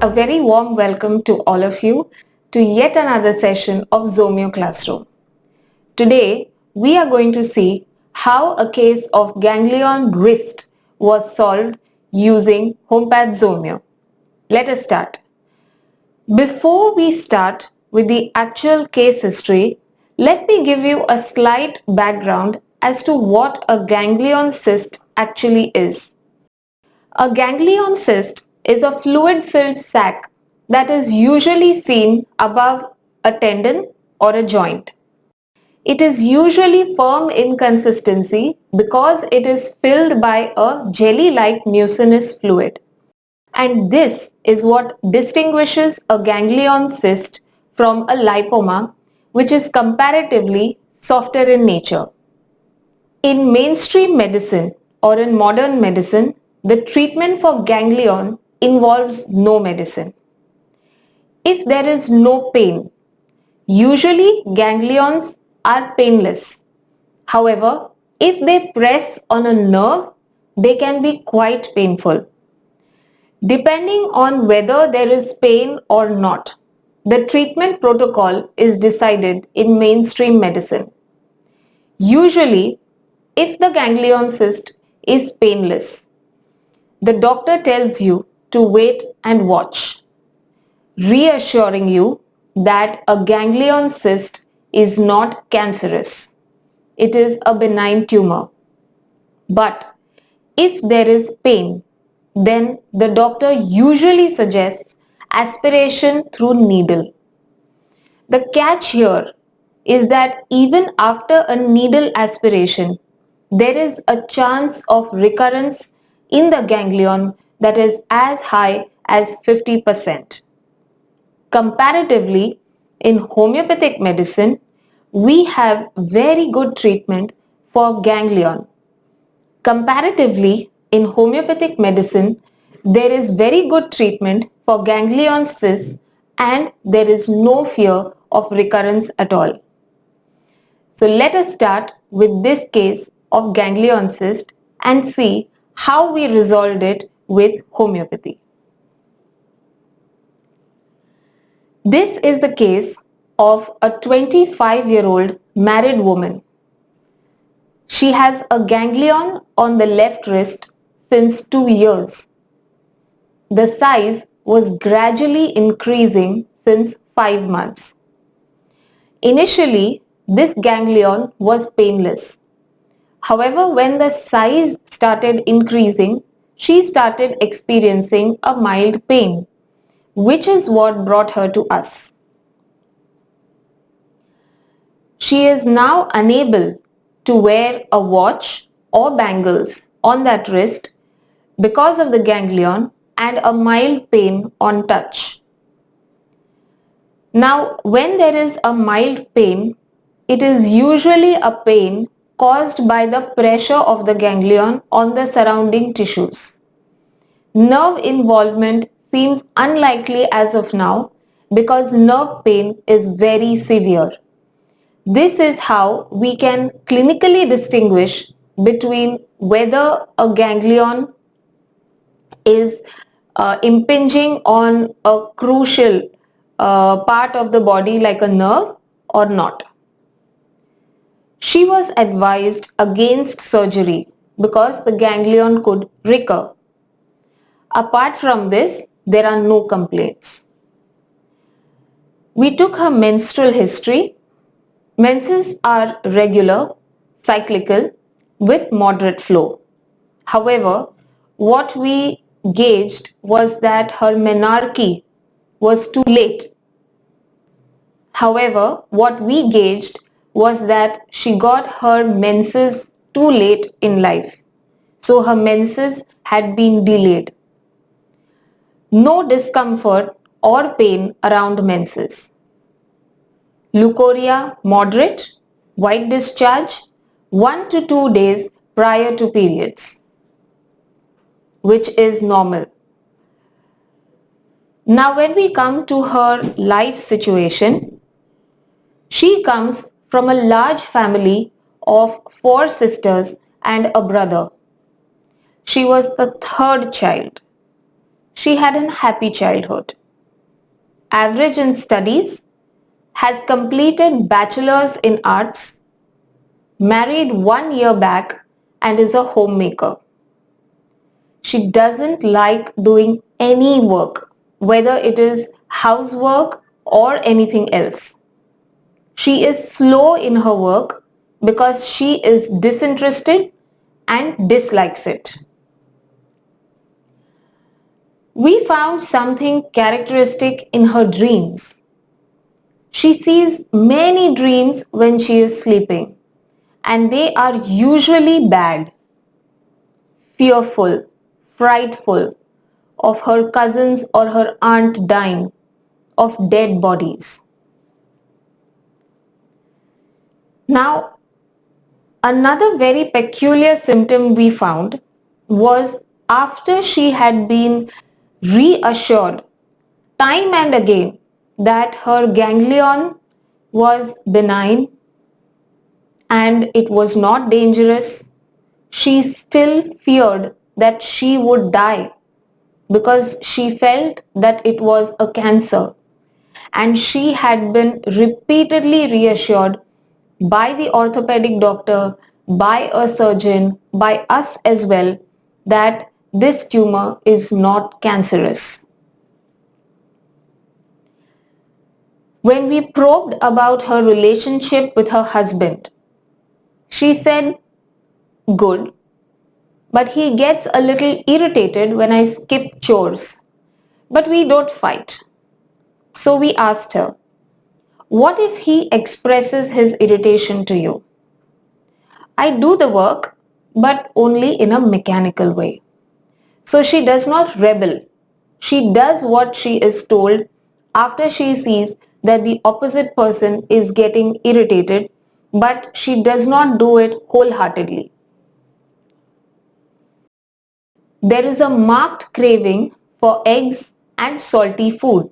A very warm welcome to all of you to yet another session of Zomeo Classroom. Today, we are going to see how a case of ganglion wrist was solved using homeopath Zomeo. Let us start. Before we start with the actual case history, let me give you a slight background as to what a ganglion cyst actually is. A ganglion cyst is a fluid-filled sac that is usually seen above a tendon or a joint. It is usually firm in consistency because it is filled by a jelly-like mucinous fluid. And this is what distinguishes a ganglion cyst from a lipoma, which is comparatively softer in nature. In mainstream medicine or in modern medicine, the treatment for ganglion involves no medicine. If there is no pain, usually ganglions are painless. However, if they press on a nerve, they can be quite painful. Depending on whether there is pain or not, the treatment protocol is decided in mainstream medicine. Usually, if the ganglion cyst is painless, the doctor tells you to wait and watch, reassuring you that a ganglion cyst is not cancerous. It is a benign tumor. But if there is pain, then the doctor usually suggests aspiration through needle. The catch here is that even after a needle aspiration, there is a chance of recurrence in the ganglion that is as high as 50%. Comparatively, in homeopathic medicine, we have very good treatment for ganglion. Comparatively, in homeopathic medicine, there is very good treatment for ganglion cysts and there is no fear of recurrence at all. So let us start with this case of ganglion cyst and see how we resolved it with homeopathy. This is the case of a 25-year-old married woman. She has a ganglion on the left wrist since 2 years. The size was gradually increasing since 5 months. Initially, this ganglion was painless. However, when the size started increasing, she started experiencing a mild pain, which is what brought her to us. She is now unable to wear a watch or bangles on that wrist because of the ganglion and a mild pain on touch. Now, when there is a mild pain, it is usually a pain caused by the pressure of the ganglion on the surrounding tissues. Nerve involvement seems unlikely as of now because nerve pain is very severe. This is how we can clinically distinguish between whether a ganglion is impinging on a crucial part of the body like a nerve or not. She was advised against surgery because the ganglion could recur. Apart from this, there are no complaints. We took her menstrual history. Menses are regular, cyclical, with moderate flow. However, what we gauged was that her menarche was too late. However, what we gauged was that she got her menses too late in life. So her menses had been delayed. No discomfort or pain around menses. Leukorrhea moderate, white discharge 1 to 2 days prior to periods, which is normal. Now when we come to her life situation, she comes from a large family of 4 sisters and a brother. She was the third child. She had a happy childhood. Average in studies, has completed bachelor's in arts, married 1 year back and is a homemaker. She doesn't like doing any work, whether it is housework or anything else. She is slow in her work because she is disinterested and dislikes it. We found something characteristic in her dreams. She sees many dreams when she is sleeping, and they are usually bad, fearful, frightful, of her cousins or her aunt dying, of dead bodies. Now, another very peculiar symptom we found was after she had been reassured time and again that her ganglion was benign and it was not dangerous, she still feared that she would die because she felt that it was a cancer, and she had been repeatedly reassured by the orthopedic doctor, by a surgeon, by us as well, that this tumor is not cancerous. When we probed about her relationship with her husband, she said, good, but he gets a little irritated when I skip chores. But we don't fight. So we asked her, what if he expresses his irritation to you? I do the work, but only in a mechanical way. So she does not rebel. She does what she is told after she sees that the opposite person is getting irritated, but she does not do it wholeheartedly. There is a marked craving for eggs and salty food,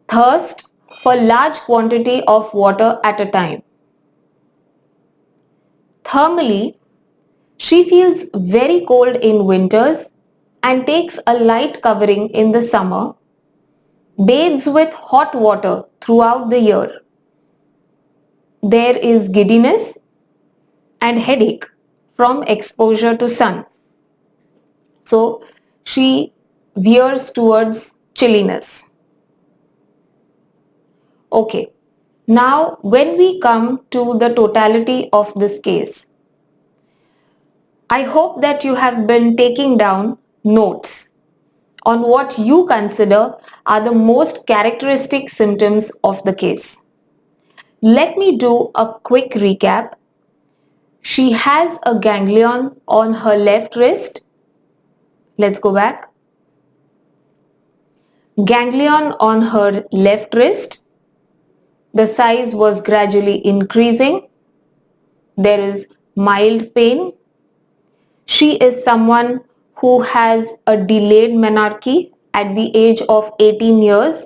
thirst for large quantity of water at a time. Thermally, she feels very cold in winters and takes a light covering in the summer, bathes with hot water throughout the year. There is giddiness and headache from exposure to sun. So she veers towards chilliness. Okay, now when we come to the totality of this case, I hope that you have been taking down notes on what you consider are the most characteristic symptoms of the case. Let me do a quick recap. She has a ganglion on her left wrist. Let's go back. Ganglion on her left wrist. The size was gradually increasing. There is mild pain. She is someone who has a delayed menarche at the age of 18 years.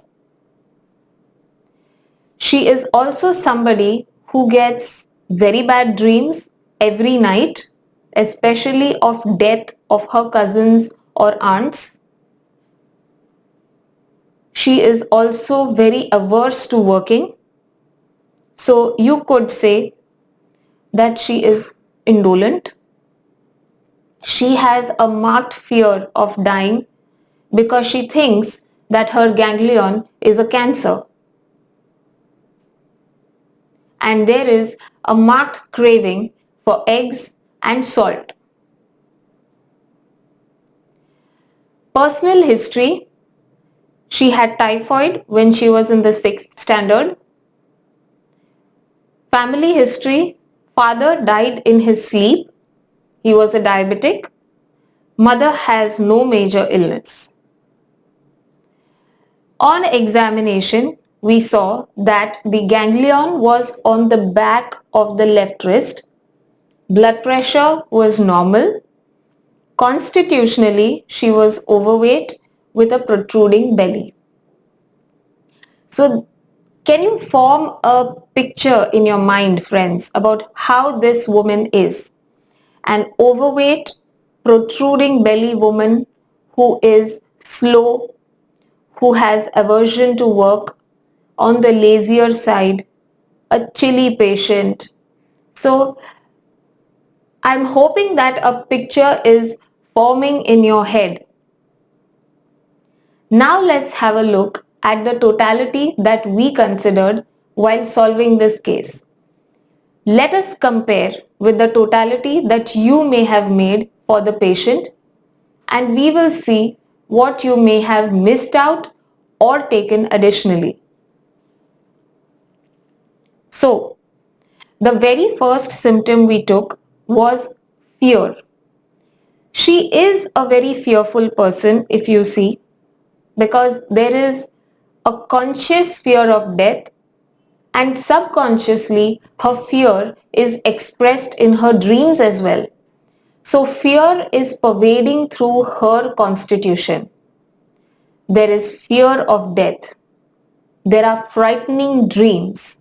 She is also somebody who gets very bad dreams every night, especially of death of her cousins or aunts. She is also very averse to working. So you could say that she is indolent. She has a marked fear of dying because she thinks that her ganglion is a cancer. And there is a marked craving for eggs and salt. Personal history: she had typhoid when she was in the 6th standard. Family history: father died in his sleep. He was a diabetic. Mother has no major illness. On examination, we saw that the ganglion was on the back of the left wrist. Blood pressure was normal. Constitutionally, she was overweight with a protruding belly. So, can you form a picture in your mind, friends, about how this woman is? An overweight, protruding belly woman who is slow, who has aversion to work, on the lazier side, a chilly patient. So I'm hoping that a picture is forming in your head. Now let's have a look at the totality that we considered while solving this case. Let us compare with the totality that you may have made for the patient, and we will see what you may have missed out or taken additionally. So, the very first symptom we took was fear. She is a very fearful person, if you see, because there is a conscious fear of death, and subconsciously her fear is expressed in her dreams as well. So fear is pervading through her constitution. There is fear of death. There are frightening dreams.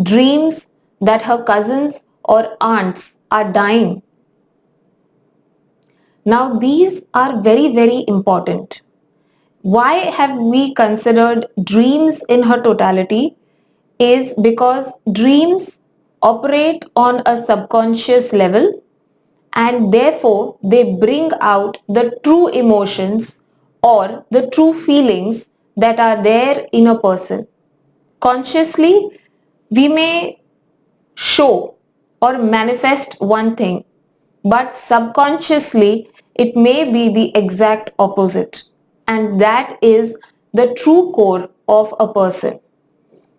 Dreams that her cousins or aunts are dying. Now these are very, very important. Why have we considered dreams in her totality? Is because dreams operate on a subconscious level, and therefore they bring out the true emotions or the true feelings that are there in a person. Consciously, we may show or manifest one thing, but subconsciously it may be the exact opposite, and that is the true core of a person,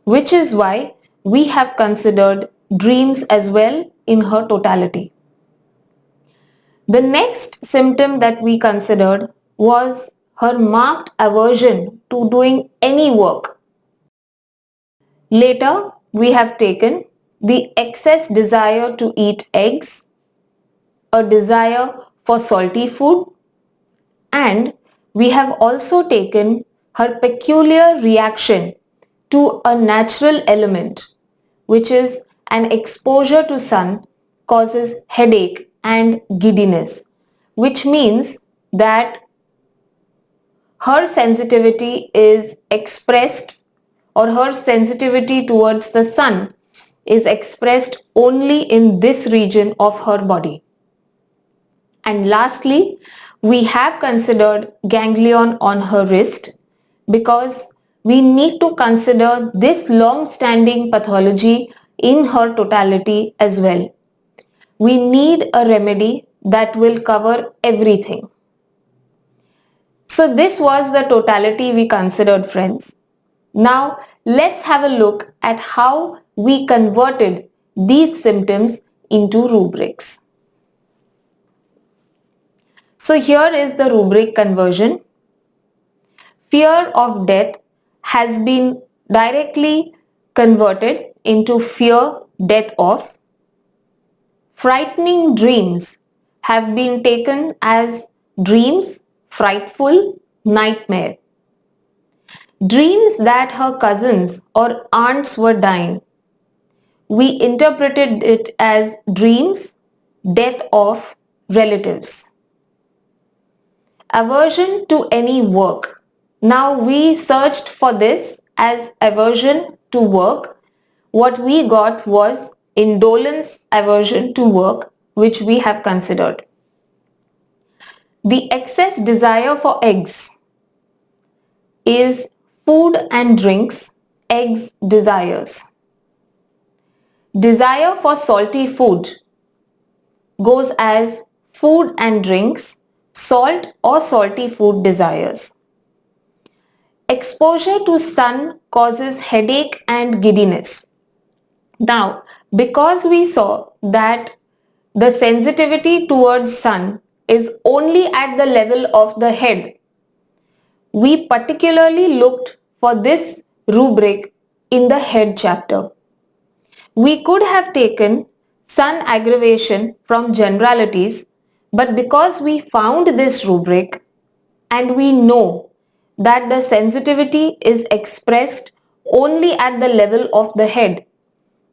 which is why we have considered dreams as well in her totality. The next symptom that we considered was her marked aversion to doing any work. Later, we have taken the excess desire to eat eggs, a desire for salty food, and we have also taken her peculiar reaction to a natural element, which is an exposure to sun causes headache and giddiness, which means that her sensitivity is expressed, or her sensitivity towards the sun is expressed only in this region of her body. And lastly, we have considered ganglion on her wrist because we need to consider this long-standing pathology in her totality as well. We need a remedy that will cover everything. So this was the totality we considered, friends. Now let's have a look at how we converted these symptoms into rubrics. So here is the rubric conversion. Fear of death has been directly converted into fear death of. Frightening dreams have been taken as dreams, frightful, nightmare. Dreams that her cousins or aunts were dying. We interpreted it as dreams, death of relatives. Aversion to any work. Now we searched for this as aversion to work. What we got was indolence aversion to work, which we have considered. The excess desire for eggs is food and drinks, eggs desires. Desire for salty food goes as food and drinks, salt or salty food desires. Exposure to sun causes headache and giddiness. Now, because we saw that the sensitivity towards sun is only at the level of the head, we particularly looked for this rubric in the head chapter. We could have taken sun aggravation from generalities, but because we found this rubric and we know that the sensitivity is expressed only at the level of the head,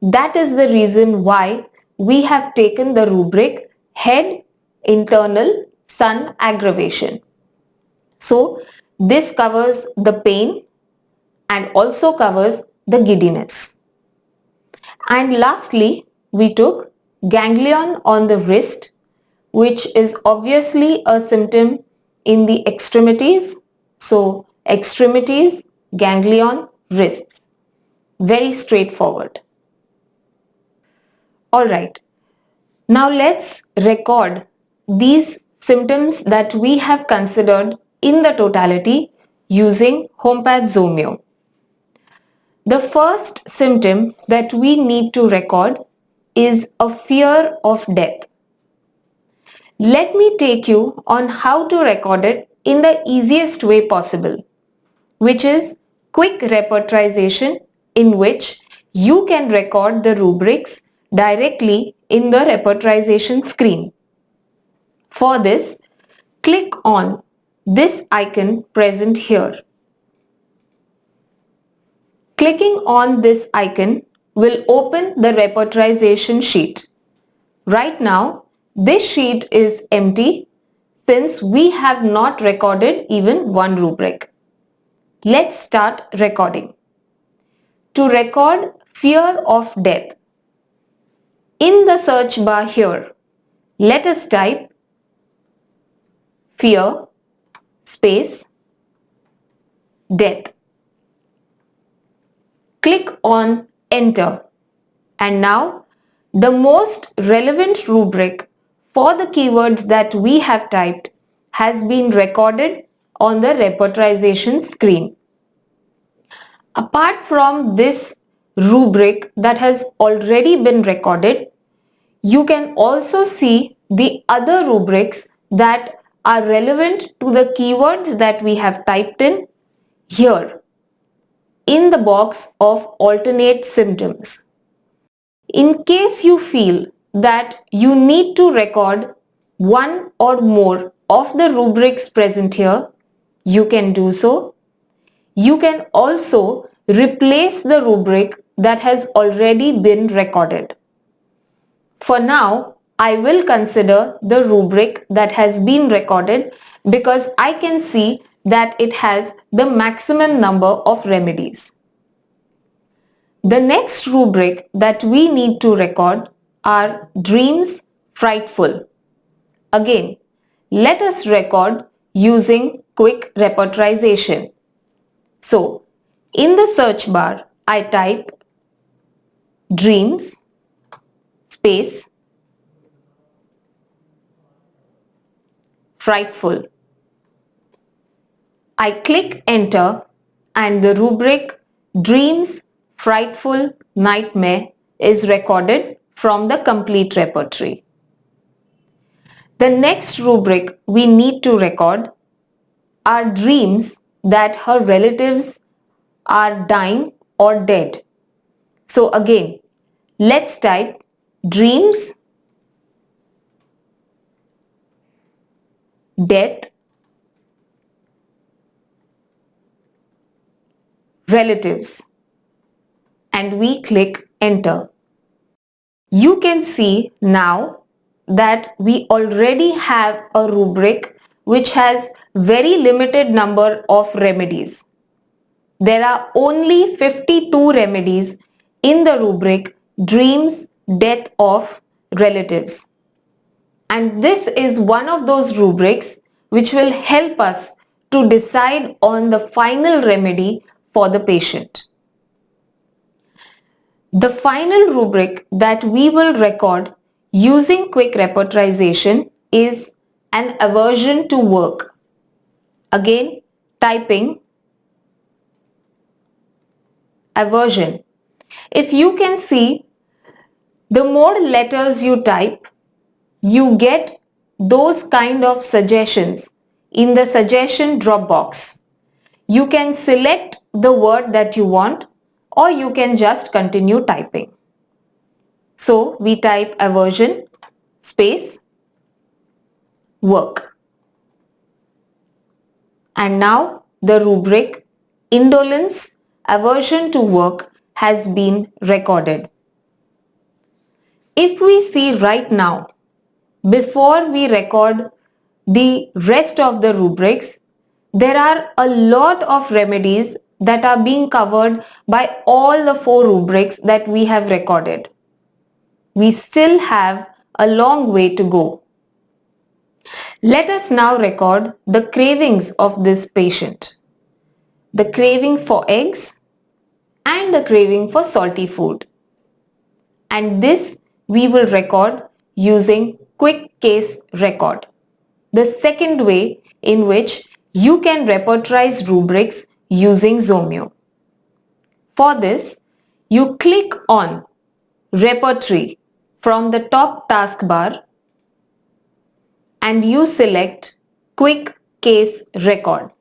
that is the reason why we have taken the rubric head internal sun aggravation. So this covers the pain and also covers the giddiness. And lastly, we took ganglion on the wrist, which is obviously a symptom in the extremities. So extremities, ganglion, wrists. Very straightforward. Alright, now let's record these symptoms that we have considered in the totality using Homeopath Zomeo. The first symptom that we need to record is a fear of death. Let me take you on how to record it in the easiest way possible, which is quick repertorization, in which you can record the rubrics directly in the repertorization screen. For this, click on this icon present here. Clicking on this icon will open the repertorization sheet. Right now, this sheet is empty since we have not recorded even one rubric. Let's start recording. To record fear of death, in the search bar here, let us type fear space death. Click on enter, and now the most relevant rubric for the keywords that we have typed has been recorded on the repertorization screen. Apart from this rubric that has already been recorded, you can also see the other rubrics that are relevant to the keywords that we have typed in here in the box of alternate symptoms. In case you feel that you need to record one or more of the rubrics present here, you can do so. You can also replace the rubric that has already been recorded. For now, I will consider the rubric that has been recorded because I can see that it has the maximum number of remedies. The next rubric that we need to record are dreams frightful. Again, let us record using quick repertorization. So, in the search bar, I type dreams space frightful. I click enter and the rubric dreams frightful nightmare is recorded from the complete repertory. The next rubric we need to record are dreams that her relatives are dying or dead. So again, let's type dreams, death, relatives, and we click enter. You can see now that we already have a rubric which has very limited number of remedies. There are only 52 remedies in the rubric dreams, death of relatives. And this is one of those rubrics which will help us to decide on the final remedy for the patient. The final rubric that we will record using quick repertorization is an aversion to work. Again, typing aversion. If you can see, the more letters you type, you get those kind of suggestions in the suggestion drop box. You can select the word that you want or you can just continue typing. So we type aversion space work. And now the rubric indolence aversion to work has been recorded. If we see right now, before we record the rest of the rubrics, There are a lot of remedies that are being covered by all the 4 rubrics that we have recorded. We still have a long way to go. Let us now record the cravings of this patient. The craving for eggs and the craving for salty food. And this we will record using quick case record, the second way in which you can repertorize rubrics using Zomeo. For this, you click on Repertory from the top taskbar and you select Quick Case Record.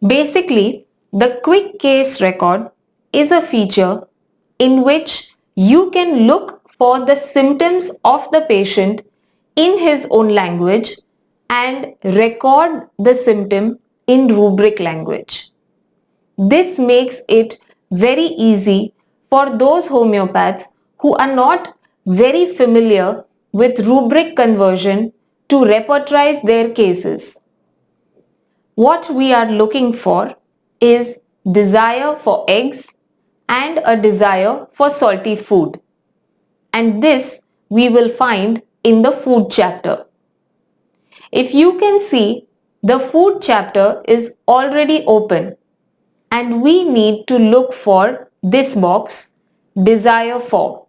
Basically, the Quick Case Record is a feature in which you can look for the symptoms of the patient in his own language and record the symptom in rubric language. This makes it very easy for those homeopaths who are not very familiar with rubric conversion to repertorize their cases. What we are looking for is desire for eggs and a desire for salty food. And this we will find in the food chapter. If you can see, the food chapter is already open and we need to look for this box, desire for.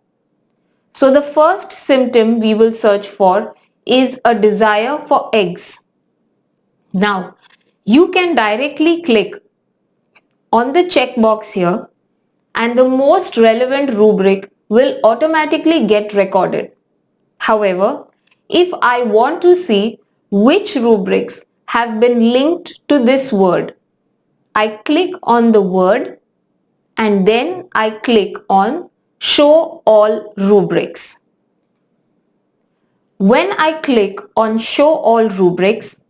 So the first symptom we will search for is a desire for eggs. Now, you can directly click on the checkbox here and the most relevant rubric will automatically get recorded. However, if I want to see which rubrics have been linked to this word, I click on the word and then I click on Show All Rubrics. When I click on Show All Rubrics,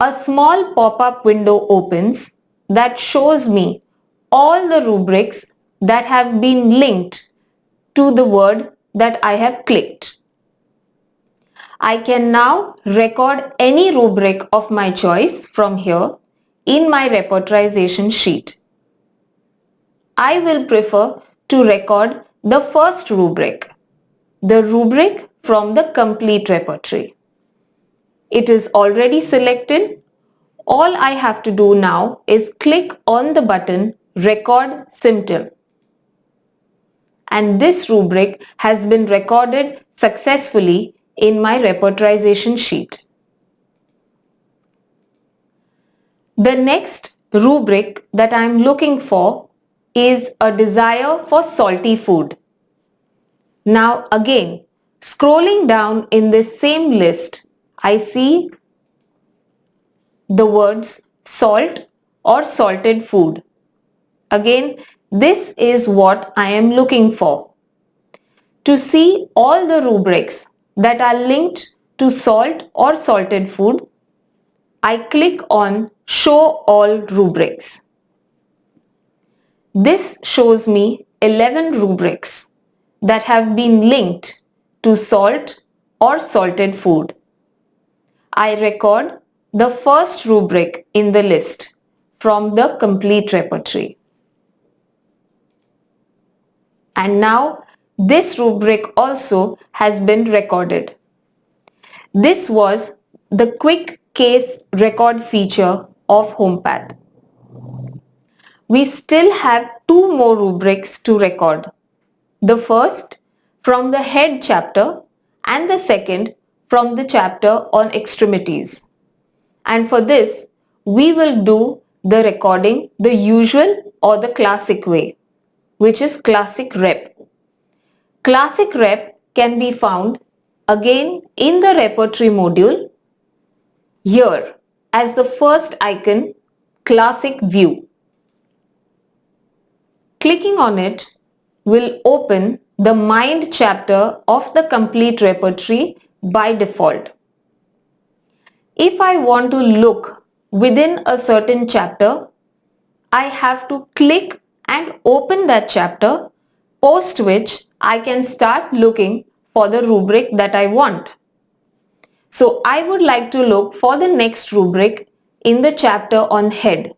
a small pop-up window opens that shows me all the rubrics that have been linked to the word that I have clicked. I can now record any rubric of my choice from here in my repertorization sheet. I will prefer to record the first rubric, the rubric from the complete repertory. It is already selected. All I have to do now is click on the button Record Symptom. And this rubric has been recorded successfully in my repertorization sheet. The next rubric that I am looking for is a desire for salty food. Now again, scrolling down in this same list, I see the words salt or salted food. Again, this is what I am looking for. To see all the rubrics that are linked to salt or salted food, I click on Show All Rubrics. This shows me 11 rubrics that have been linked to salt or salted food. I record the first rubric in the list from the complete repertory. And now this rubric also has been recorded. This was the quick case record feature of Homepath. We still have 2 more rubrics to record. The first from the head chapter and the second from the chapter on extremities. And for this, we will do the recording the usual or the classic way, which is classic rep. Classic rep can be found again in the repertory module here as the first icon, classic view. Clicking on it will open the mind chapter of the complete repertory by default. If I want to look within a certain chapter, I have to click and open that chapter, post which I can start looking for the rubric that I want. So I would like to look for the next rubric in the chapter on head.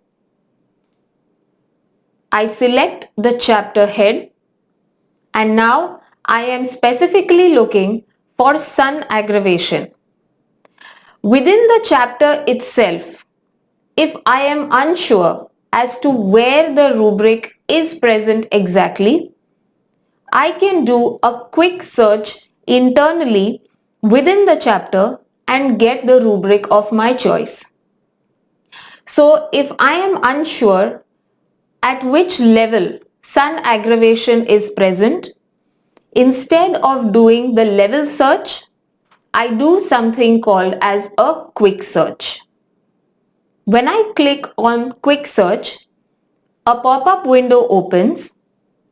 I select the chapter head and now I am specifically looking for sun aggravation. Within the chapter itself, if I am unsure as to where the rubric is present exactly, I can do a quick search internally within the chapter and get the rubric of my choice. So if I am unsure at which level sun aggravation is present, instead of doing the level search, I do something called as a quick search. When I click on quick search, a pop-up window opens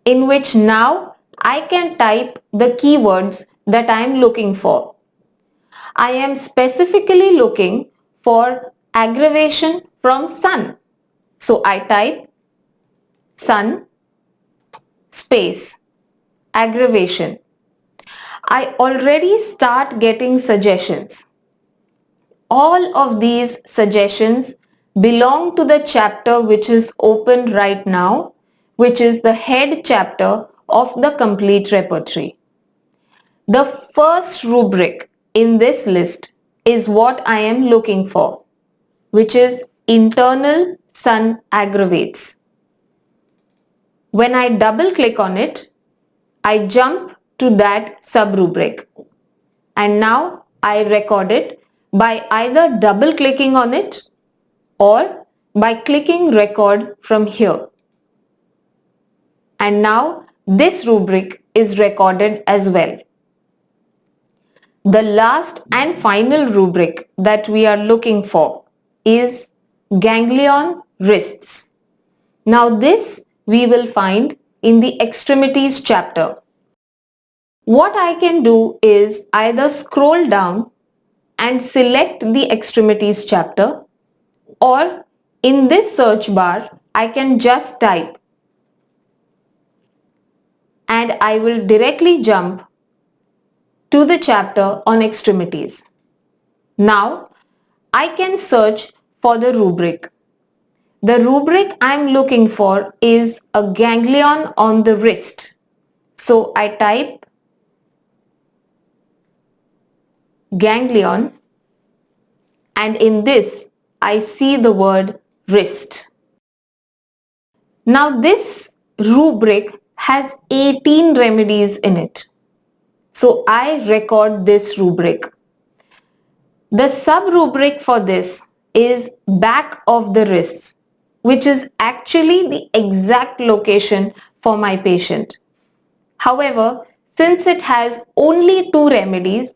in which now I can type the keywords that I am looking for. I am specifically looking for aggravation from sun. So I type sun space aggravation. I already start getting suggestions. All of these suggestions belong to the chapter which is open right now, which is the head chapter of the complete repertory. The first rubric in this list is what I am looking for, which is internal sun aggravates. When I double click on it, I jump to that sub-rubric and now I record it by either double clicking on it or by clicking record from here. And now this rubric is recorded as well. The last and final rubric that we are looking for is ganglion wrists. Now this we will find in the extremities chapter. What I can do is either scroll down and select the extremities chapter, or in this search bar I can just type and I will directly jump to the chapter on extremities. Now I can search for the rubric. The rubric I am looking for is a ganglion on the wrist. So I type ganglion and in this I see the word wrist. Now this rubric has 18 remedies in it. So I record this rubric. The sub-rubric for this is back of the wrists, which is actually the exact location for my patient. However, since it has only 2 remedies,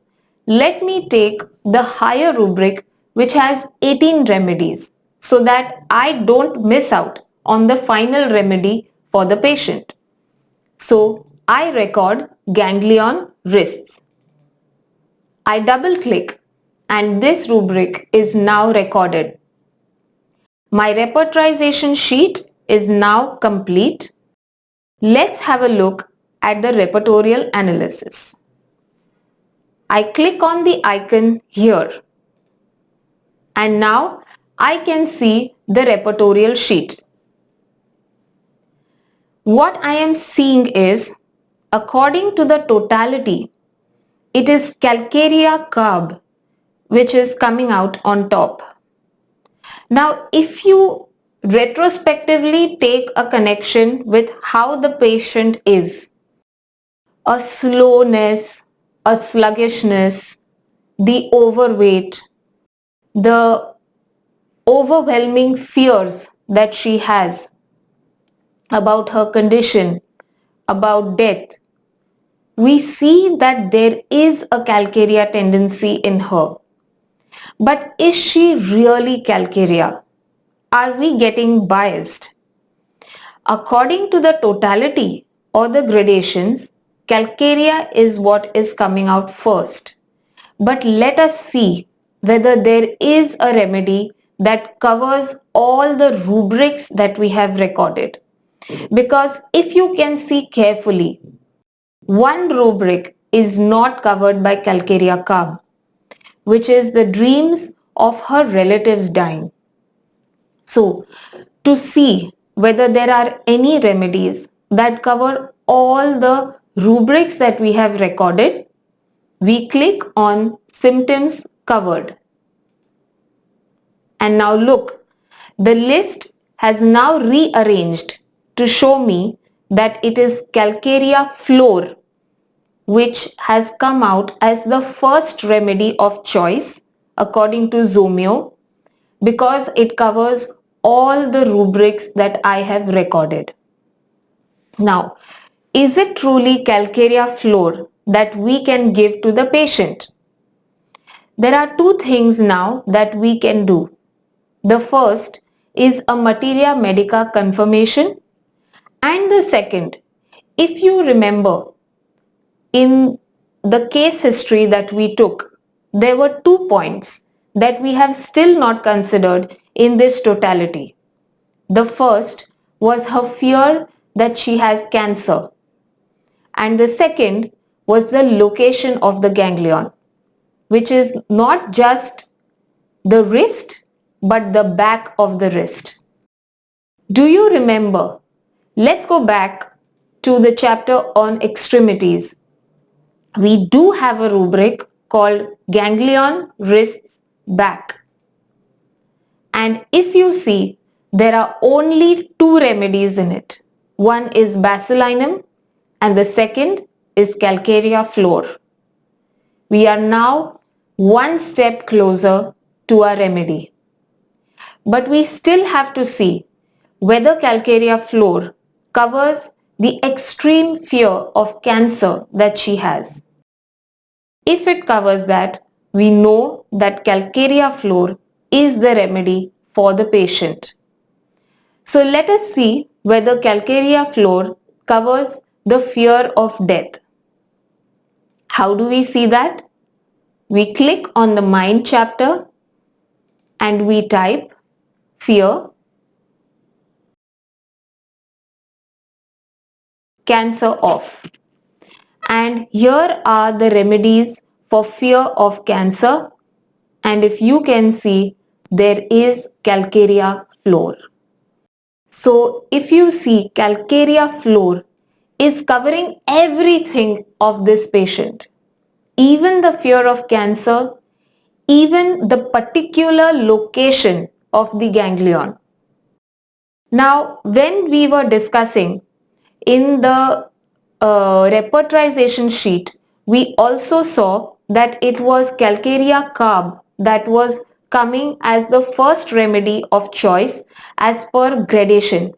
let me take the higher rubric which has 18 remedies so that I don't miss out on the final remedy for the patient. So I record ganglion wrists. I double click and this rubric is now recorded. My repertorization sheet is now complete. Let's have a look at the repertorial analysis. I click on the icon here and now I can see the repertorial sheet. What I am seeing is, according to the totality, it is calcarea carb which is coming out on top. Now, if you retrospectively take a connection with how the patient is, a slowness, a sluggishness, the overweight, the overwhelming fears that she has about her condition, about death, we see that there is a calcarea tendency in her. But is she really calcarea? Are we getting biased? According to the totality or the gradations, calcarea is what is coming out first. But let us see whether there is a remedy that covers all the rubrics that we have recorded. Because if you can see carefully, one rubric is not covered by calcarea carb, which is the dreams of her relatives dying. So, to see whether there are any remedies that cover all the rubrics that we have recorded, we click on symptoms covered. And now look, the list has now rearranged to show me that it is Calcarea floor which has come out as the first remedy of choice according to Zomeo, because it covers all the rubrics that I have recorded. Now, is it truly Calcarea floor that we can give to the patient? There are two things now that we can do. The first is a Materia Medica confirmation, and the second, if you remember, in the case history that we took, there were 2 points that we have still not considered in this totality. The first was her fear that she has cancer, and the second was the location of the ganglion, which is not just the wrist but the back of the wrist. Do you remember? Let's go back to the chapter on extremities. We do have a rubric called Ganglion, Wrists, Back. And if you see, there are only two remedies in it. One is basilinum and the second is Calcarea floor. We are now one step closer to our remedy. But we still have to see whether Calcarea floor covers the extreme fear of cancer that she has. If it covers that, we know that Calcarea floor is the remedy for the patient. So let us see whether Calcarea floor covers the fear of death. How do we see that? We click on the mind chapter and we type fear, cancer off. And here are the remedies for fear of cancer. And if you can see, there is Calcarea floor. So if you see, Calcarea floor is covering everything of this patient, even the fear of cancer, even the particular location of the ganglion. Now, when we were discussing in the repertorization sheet, we also saw that it was Calcarea carb that was coming as the first remedy of choice as per gradation,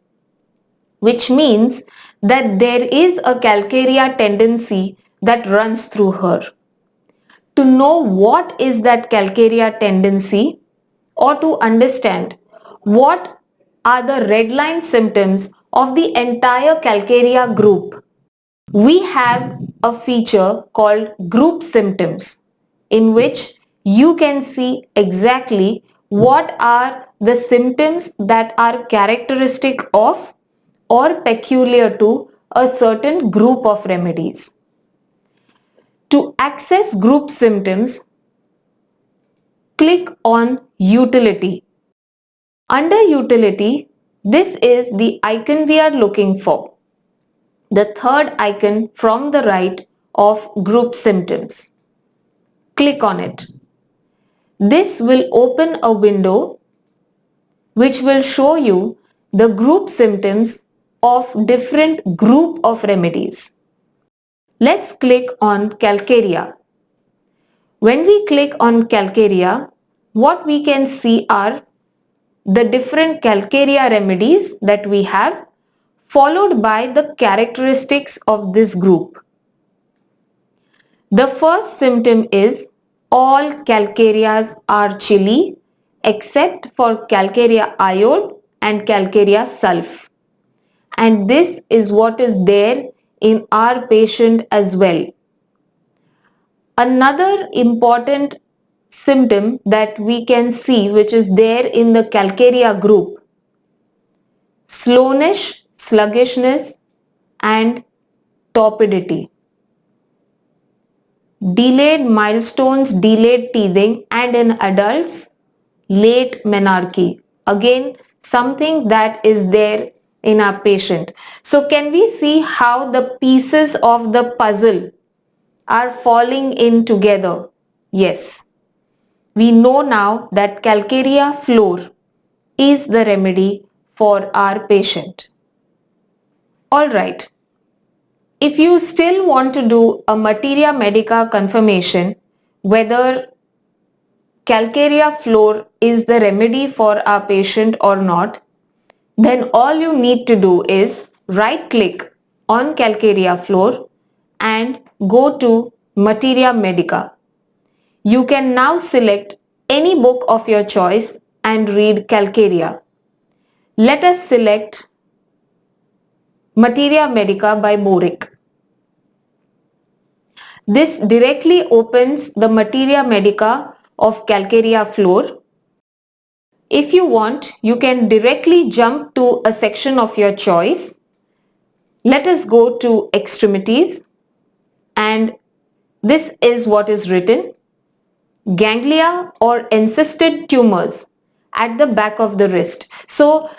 which means that there is a Calcarea tendency that runs through her. To know what is that Calcarea tendency, or to understand what are the red line symptoms of the entire Calcarea group, we have a feature called group symptoms, in which you can see exactly what are the symptoms that are characteristic of or peculiar to a certain group of remedies. To access group symptoms, click on Utility. Under Utility, this is the icon we are looking for, the third icon from the right of group symptoms. Click on it. This will open a window which will show you the group symptoms of different group of remedies. Let's click on Calcarea. When we click on Calcarea, what we can see are the different Calcarea remedies that we have, followed by the characteristics of this group. The first symptom is all Calcareas are chilly except for Calcarea iode and Calcarea sulf. And this is what is there in our patient as well. Another important symptom that we can see, which is there in the Calcarea group: slowness, sluggishness and torpidity. Delayed milestones, delayed teething, and in adults, late menarche. Again, something that is there in our patient. So can we see how the pieces of the puzzle are falling in together? Yes. We know now that calcarea floor is the remedy for our patient. Alright, if you still want to do a Materia Medica confirmation whether calcarea floor is the remedy for our patient or not, then all you need to do is right click on calcarea floor and go to Materia Medica. You can now select any book of your choice and read calcarea. Let us select Materia Medica by Boric. This directly opens the Materia Medica of calcarea floor. If you want, you can directly jump to a section of your choice. Let us go to extremities, and this is what is written: ganglia or encysted tumors at the back of the wrist. So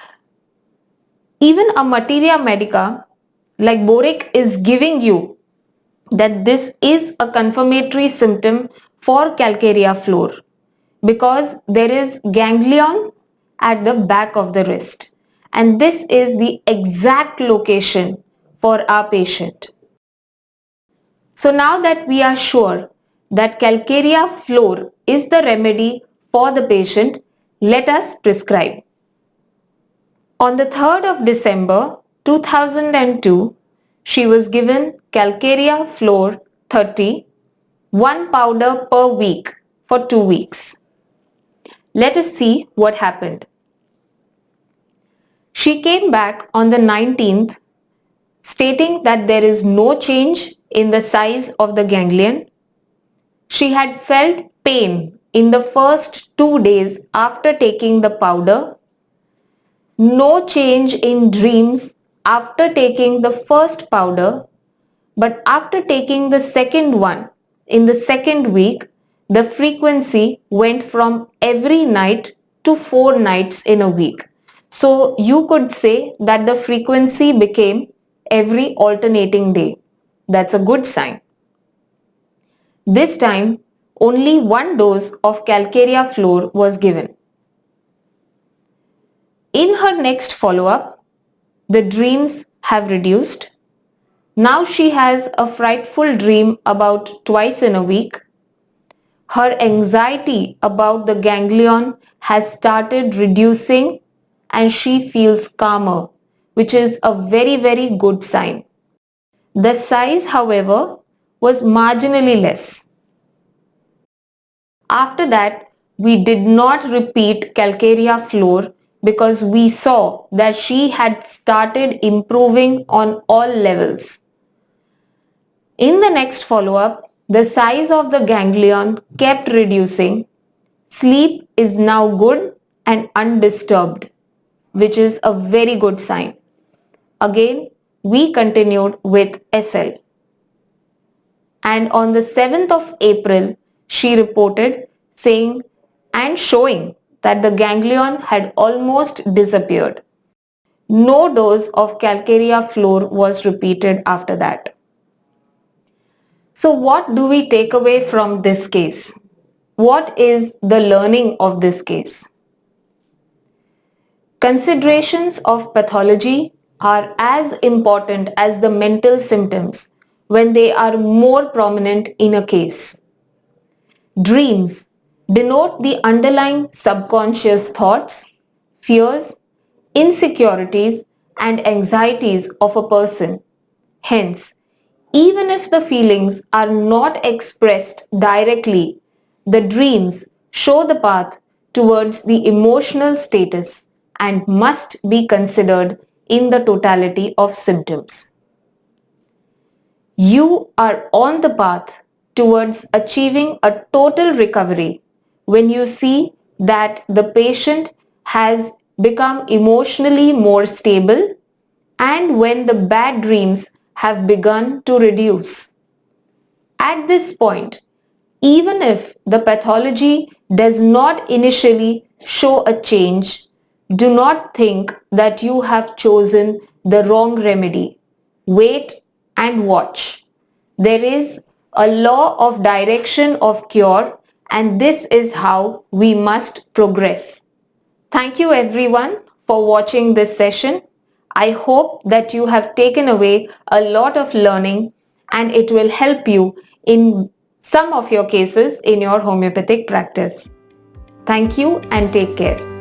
even a Materia Medica like Boric is giving you that this is a confirmatory symptom for calcarea floor because there is ganglion at the back of the wrist, and this is the exact location for our patient. So now that we are sure that calcarea floor is the remedy for the patient, let us prescribe. On the 3rd of December 2002, she was given calcarea floor 30, one powder per week for 2 weeks. Let us see what happened. She came back on the 19th stating that there is no change in the size of the ganglion. She had felt pain in the first 2 days after taking the powder. No change in dreams after taking the first powder, but after taking the second one in the second week, the frequency went from every night to 4 nights in a week. So you could say that the frequency became every alternating day. That's a good sign. This time, only one dose of calcarea floor was given. In her next follow-up, the dreams have reduced. Now she has a frightful dream about twice in a week. Her anxiety about the ganglion has started reducing and she feels calmer, which is a very good sign. The size, however, was marginally less. After that, we did not repeat calcarea floor because we saw that she had started improving on all levels. In the next follow-up, the size of the ganglion kept reducing. Sleep is now good and undisturbed, which is a very good sign. Again, we continued with SL. And on the 7th of April, she reported saying and showing that the ganglion had almost disappeared. No dose of calcarea floor was repeated after that. So what do we take away from this case? What is the learning of this case? Considerations of pathology are as important as the mental symptoms when they are more prominent in a case. Dreams denote the underlying subconscious thoughts, fears, insecurities, and anxieties of a person. Hence, even if the feelings are not expressed directly, the dreams show the path towards the emotional status and must be considered in the totality of symptoms. You are on the path towards achieving a total recovery when you see that the patient has become emotionally more stable and when the bad dreams have begun to reduce. At this point, even if the pathology does not initially show a change, Do not think that you have chosen the wrong remedy. Wait and watch. There is a law of direction of cure, and this is how we must progress. Thank you everyone for watching this session. I hope that you have taken away a lot of learning and it will help you in some of your cases in your homeopathic practice. Thank you and take care.